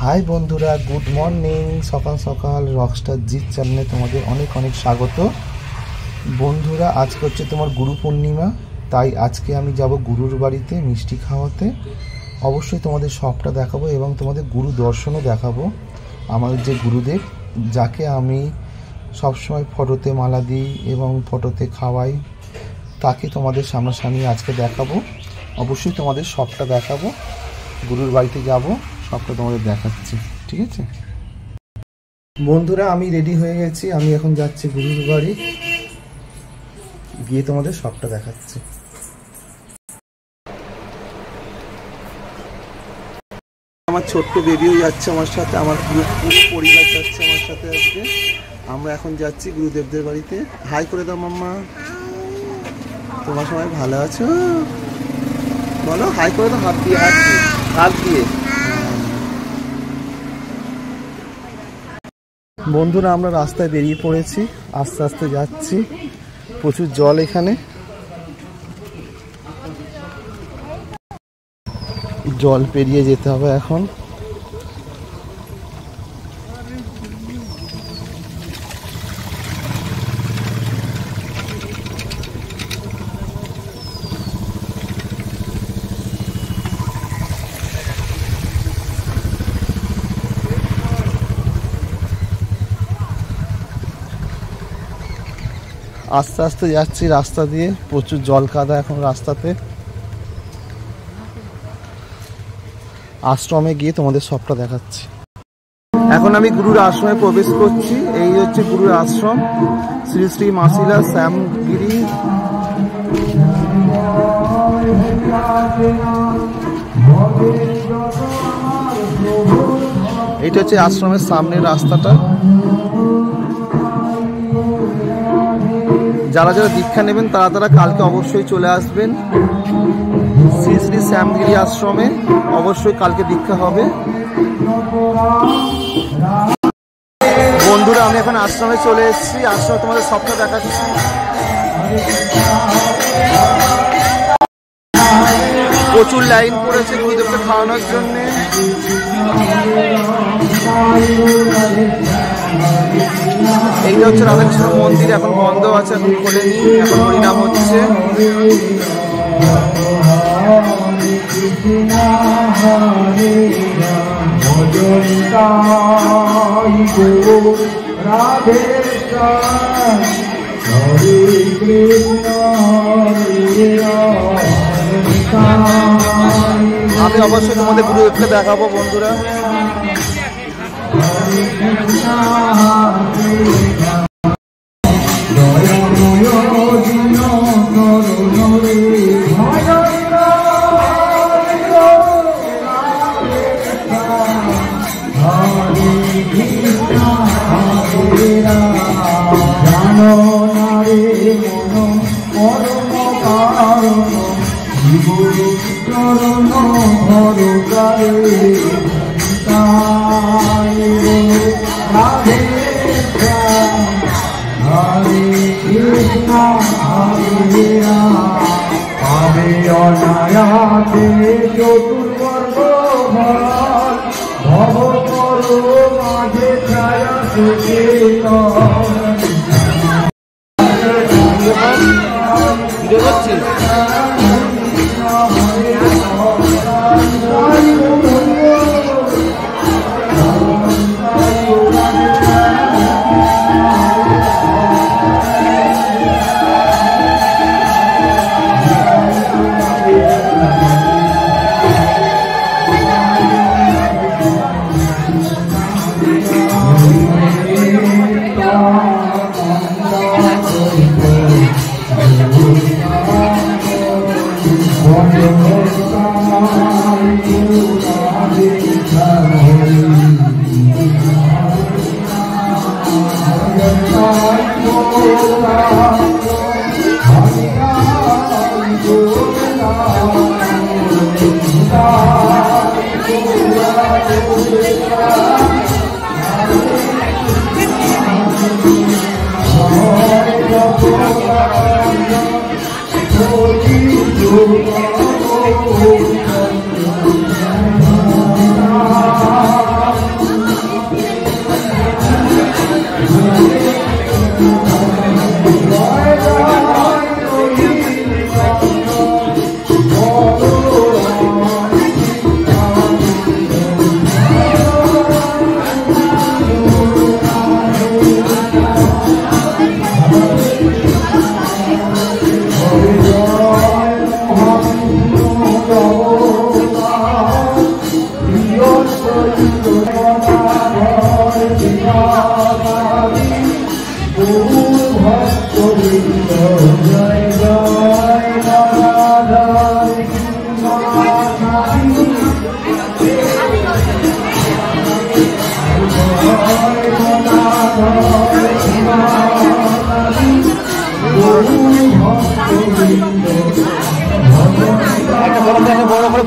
High বন্ধুরা, good morning. সকাল সকাল রকস্টার জিৎ চ্যানেলে তোমাদের অনেক অনেক স্বাগত। বন্ধুরা, আজকে হচ্ছে তোমার গুরু পূর্ণিমা, তাই আজকে আমি যাব গুরুর বাড়িতে মিষ্টি খাওয়াতে। অবশ্যই তোমাদের সবটা দেখাবো এবং তোমাদের গুরু দর্শনও দেখাবো। আমাদের যে গুরুদেব, যাকে আমি সবসময় ফটোতে মালা দিই এবং ফটোতে খাওয়াই, তাকে তোমাদের সামনাসামনি আজকে দেখাবো। অবশ্যই তোমাদের সবটা দেখাবো। গুরুর বাড়িতে যাব, সবটা তোমাদের দেখাচ্ছি, ঠিক আছে বন্ধুরা। আমি রেডি হয়ে গেছি, আমি এখন যাচ্ছি গুরুর বাড়ি, গিয়ে তোমাদের সবটা দেখাচ্ছি। আমার ছোট্ট বেবিও যাচ্ছে আমার সাথে, আমার পুরো পরিবার যাচ্ছে আমার সাথে আজকে। আমরা এখন যাচ্ছি গুরুদেবদের বাড়িতে। হাই করে দাও মাম্মা। তোমার সবাই ভালো আছো? বলো হাই করে দাও, হাত দিয়ে হাত দিয়ে হাত দিয়ে। বন্ধুরা, আমরা রাস্তায় বেরিয়ে পড়েছি, আস্তে আস্তে যাচ্ছি। প্রচুর জল এখানে, জল পেরিয়ে যেতে হবে এখন। আস্তে আস্তে যাচ্ছি রাস্তা দিয়ে, প্রচুর জল কাদা এখন রাস্তাতে। আশ্রমে গিয়ে তোমাদের সবটা দেখাচ্ছি। এখন আমি গুরুর আশ্রমে প্রবেশ করছি। এই হচ্ছে গুরুর আশ্রম, শ্রী শ্রী মাসিলা শ্যামগিরি। এইটা হচ্ছে আশ্রমের সামনের রাস্তাটা। যারা যারা দীক্ষা নেবেন তারা কালকে অবশ্যই চলে আসবেন শ্রী শ্রী শ্যামগিরি আশ্রমে। অবশ্যই কালকে দীক্ষা হবে। বন্ধুরা, আমি এখন আশ্রমে চলে এসেছি। আশ্রমে তোমাদের সবটা দেখাচ্ছি। প্রচুর লাইন পড়েছে গুরুদেবকে খাওয়ানোর জন্য। এই হচ্ছে রাধাকৃষ্ণ মন্দির, এখন বন্ধ আছে, এখন খোলেনি, এখন হরিনাম হচ্ছে। আমি অবশ্যই তোমাদের গুরুদেবকে দেখাবো বন্ধুরা।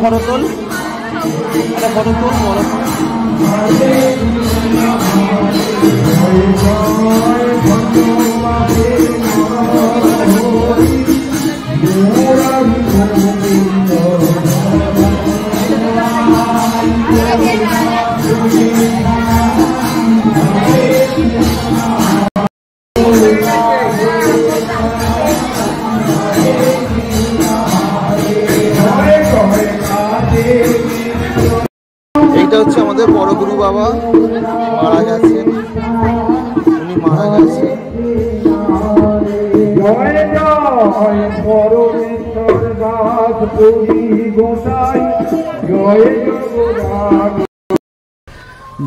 ফটো তোল, একটা ফটো তোল বড়। এইটা হচ্ছে আমাদের বড় গুরু বাবা, মারা গেছেন, উনি মারা গেছেন।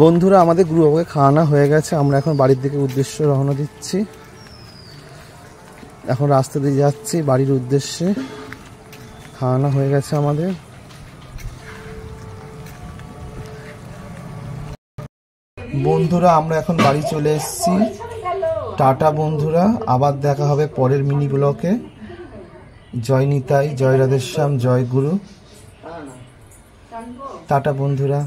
বন্ধুরা আমাদের গুরু বাবাকে খাওয়ানো হয়ে গেছে, আমরা এখন বাড়ির দিকে উদ্দেশ্যে রওনা দিচ্ছি। এখন রাস্তা দিয়ে যাচ্ছি বাড়ির উদ্দেশ্যে। খাওয়ানো হয়ে গেছে আমাদের। বন্ধুরা আমরা এখন বাড়ি চলে এসেছি। টাটা বন্ধুরা, আবার দেখা হবে পরের মিনি ব্লকে। জয় নিতাই, জয় রাধেশ্যাম, জয় গুরু। টাটা বন্ধুরা।